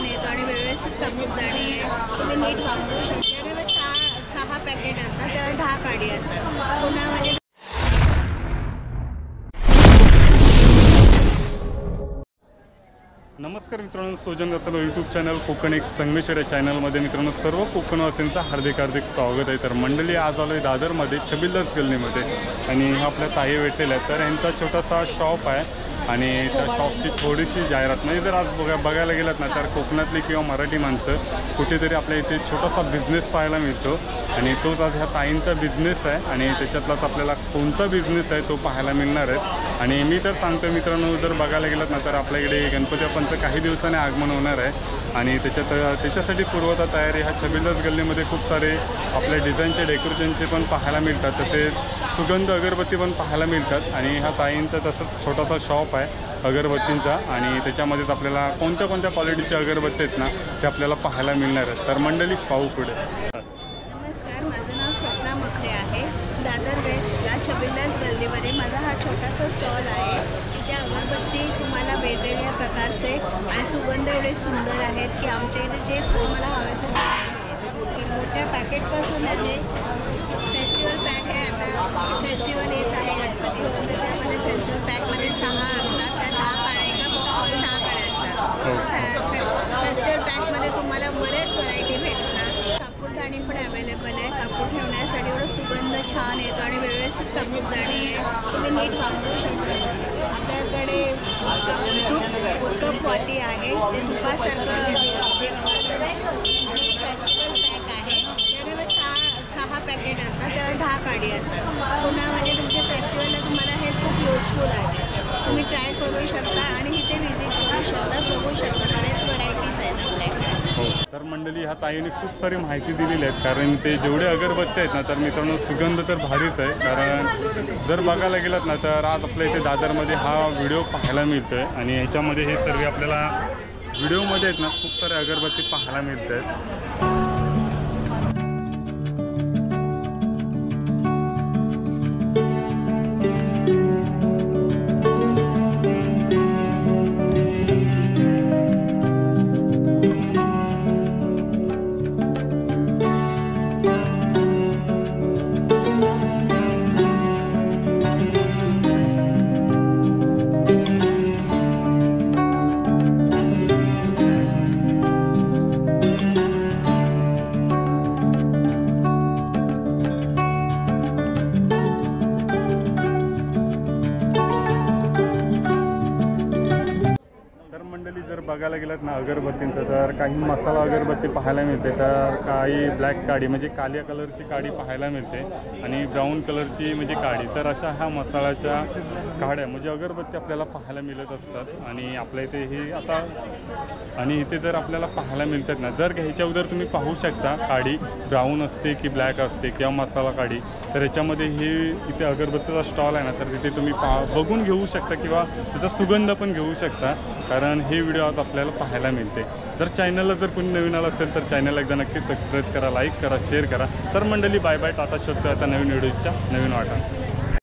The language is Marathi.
छान येतो आणि व्यवस्थित कापूरदाणी आहे, तुम्ही नीट वापरू शकता. त्यामुळे 6 पॅकेट असतात, त्यामुळे 10 काडी असतात. पुन्हा म्हणजे नमस्कार मित्रांनो, सोजन दत्त यूट्यूब चॅनल कोकण एक संगमेश्वर या चॅनलमध्ये मित्रांनो सर्व कोकणवासींचं हार्दिक स्वागत आहे. तर मंडळी आज आलो आहे दादरमध्ये छबिलदास गल्लीमध्ये आणि हा आपल्या ताई भेटलेला आहे. तर यांचा छोटासा शॉप आहे आणि त्या शॉपची थोडीशी जाहिरात म्हणजे जर आज बघायला गेलात ना तर कोकणातली किंवा मराठी माणसं कुठेतरी आपल्या इथे छोटासा बिझनेस पाहायला मिळतो आणि तोच आज ह्या ताईंचा बिझनेस आहे आणि त्याच्यातलाच आपल्याला कोणता बिझनेस आहे तो पाहायला मिळणार आहे. आणि मी तर सांगतो मित्रांनो, जर बघायला गेलात ना तर आपल्याकडे गणपती बाप्पांचं काही दिवसांनी आगमन होणार आहे आणि त्याच्यासाठी पूर्वता तयारी ह्या छबिलदास गल्लीमध्ये खूप सारे आपल्या डिझाईनचे डेकोरेशनचे पण पाहायला मिळतात. तसेच सुगंध अगरबत्ती पण पाहायला मिळतात आणि ह्या ताईंचा तसंच छोटासा शॉप आहे अगरबत्तींचा आणि त्याच्यामध्येच आपल्याला कोणत्या क्वालिटीचे अगरबत्ती आहेत ना ते आपल्याला पाहायला मिळणार आहेत. तर मंडळी पाहू पुढे. नमस्कार, माझं नाव स्वप्ना मखरे आहे. दादर वेस्टला छबिलदास गल्लीमध्ये माझा हा छोटासा स्टॉल आहे. इथे अगरबत्ती तुम्हाला वेगवेगळ्या प्रकारचे आणि सुगंध एवढे सुंदर आहेत की आमच्या इथे जे तुम्हाला हवे असेल मोठ्या पॅकेटपासून आहे. फेस्टिवल पॅक आहे, आता फेस्टिवल येत आहे गणपतीचं, तर त्यामध्ये फेस्टिवल पॅकमध्ये 6 असतात, त्या 10 काड्या एका बॉक्समध्ये 10 काड्या असतात. फेस्टिवल पॅकमध्ये तुम्हाला बरेच व्हरायटी भेटणार. कापूरदाणी पण अवेलेबल आहे. कापूर ठेवण्यासाठी एवढं सुगंध छान येतो आणि व्यवस्थित कापूरदाणी आहे, तुम्ही नीट वापरू शकता. आपल्याकडे कप वाटी आहे, ते तुपासारखं फेस्टिवल पॅक आहे. त्याच्यामध्ये 6 पॅकेट असतात, त्यामुळे 10 काडी असतात. पुन्हा म्हणजे तुमच्या फेस्टिवलला तुम्हाला हे खूप युजफुल आहे. तुम्ही ट्राय करू शकता आणि इथे व्हिजिट करू शकता, बघू शकता. बरेच व्हरायटीज आहेत आपल्याकडे. हो, तर मंडळी ह्या ताईने खूप सारी माहिती दिलेली आहेत कारण ते जेवढे अगरबत्ती आहेत ना तर मित्रांनो सुगंध तर भारीच आहे. कारण जर बघायला गेलात ना तर आज आपल्या इथे दादरमध्ये हा व्हिडिओ पाहायला मिळतो आहे आणि ह्याच्यामध्ये हे सर्व आपल्याला व्हिडिओमध्ये आहेत ना खूप सारे अगरबत्ती पाहायला मिळत आहेत. जर बघायला गेलात ना अगरबत्तींचं तर काही मसाला अगरबत्ती पाहायला मिळते, तर काही ब्लॅक काडी म्हणजे काळ्या कलरची काडी पाहायला मिळते आणि ब्राऊन कलरची म्हणजे काडी. तर अशा ह्या मसाल्याच्या काड्या म्हणजे अगरबत्ती आपल्याला पाहायला मिळत असतात आणि आपल्या इथे हे आता आणि इथे जर आपल्याला पाहायला मिळतात ना, जर ह्याच्या अगोदर तुम्ही पाहू शकता काडी ब्राऊन असते की ब्लॅक असते किंवा मसाला काडी, तर याच्यामध्ये हे इथे अगरबत्तीचा स्टॉल आहे ना तर तिथे तुम्ही बघून घेऊ शकता किंवा त्याचा सुगंध पण घेऊ शकता कारण हे व्हिडिओ आज आपल्याला पाहायला मिळते. जर चॅनलला जर कोणी नवीन आलं असेल तर चॅनलला एकदा नक्की सबस्क्राईब करा, लाईक करा, शेअर करा. तर मंडळी बाय बाय, टाटा, शोधतो आता नवीन व्हिडिओच्या नवीन वाटा.